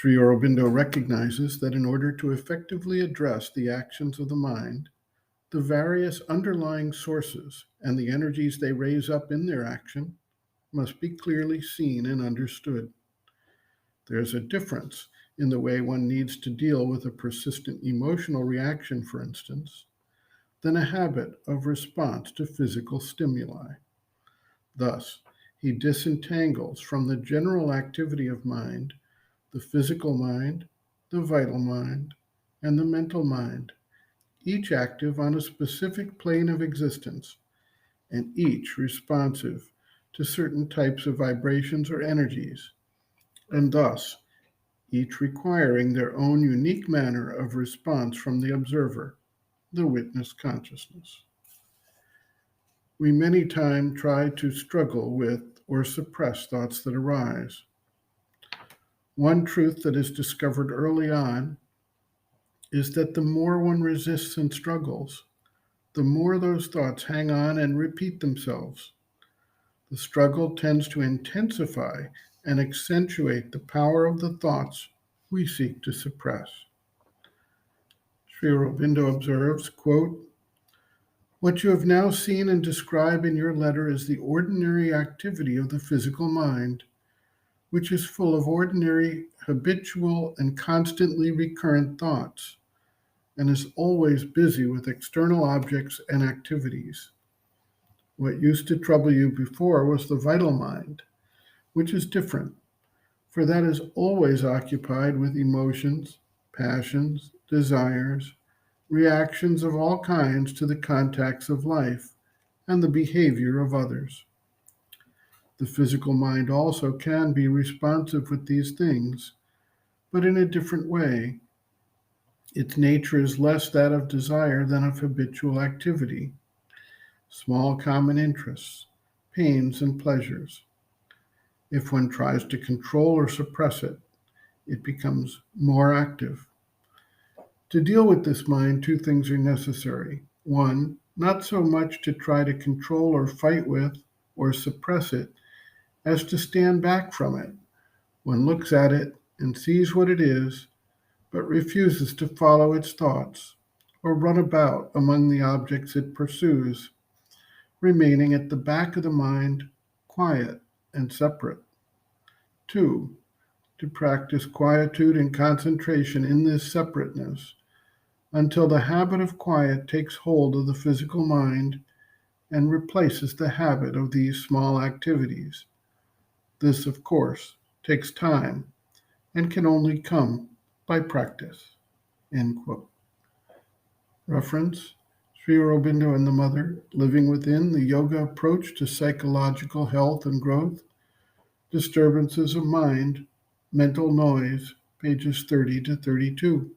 Sri Aurobindo recognizes that in order to effectively address the actions of the mind, the various underlying sources and the energies they raise up in their action must be clearly seen and understood. There's a difference in the way one needs to deal with a persistent emotional reaction, for instance, than a habit of response to physical stimuli. Thus, he disentangles from the general activity of mind the physical mind, the vital mind, and the mental mind, each active on a specific plane of existence, and each responsive to certain types of vibrations or energies, and thus each requiring their own unique manner of response from the observer, the witness consciousness. We many times try to struggle with or suppress thoughts that arise. One truth that is discovered early on is that the more one resists and struggles, the more those thoughts hang on and repeat themselves. The struggle tends to intensify and accentuate the power of the thoughts we seek to suppress. Sri Aurobindo observes, quote, "What you have now seen and described in your letter is the ordinary activity of the physical mind, which is full of ordinary, habitual, and constantly recurrent thoughts, and is always busy with external objects and activities. What used to trouble you before was the vital mind, which is different, for that is always occupied with emotions, passions, desires, reactions of all kinds to the contacts of life and the behavior of others. The physical mind also can be responsive with these things, but in a different way. Its nature is less that of desire than of habitual activity, small common interests, pains, and pleasures. If one tries to control or suppress it, it becomes more active. To deal with this mind, two things are necessary. One, not so much to try to control or fight with or suppress it as to stand back from it. One looks at it and sees what it is, but refuses to follow its thoughts or run about among the objects it pursues, remaining at the back of the mind, quiet and separate. Two, to practice quietude and concentration in this separateness until the habit of quiet takes hold of the physical mind and replaces the habit of these small activities. This, of course, takes time and can only come by practice." End quote. Reference: Sri Aurobindo and the Mother, Living Within, the Yoga Approach to Psychological Health and Growth, Disturbances of Mind, Mental Noise, pages 30 to 32.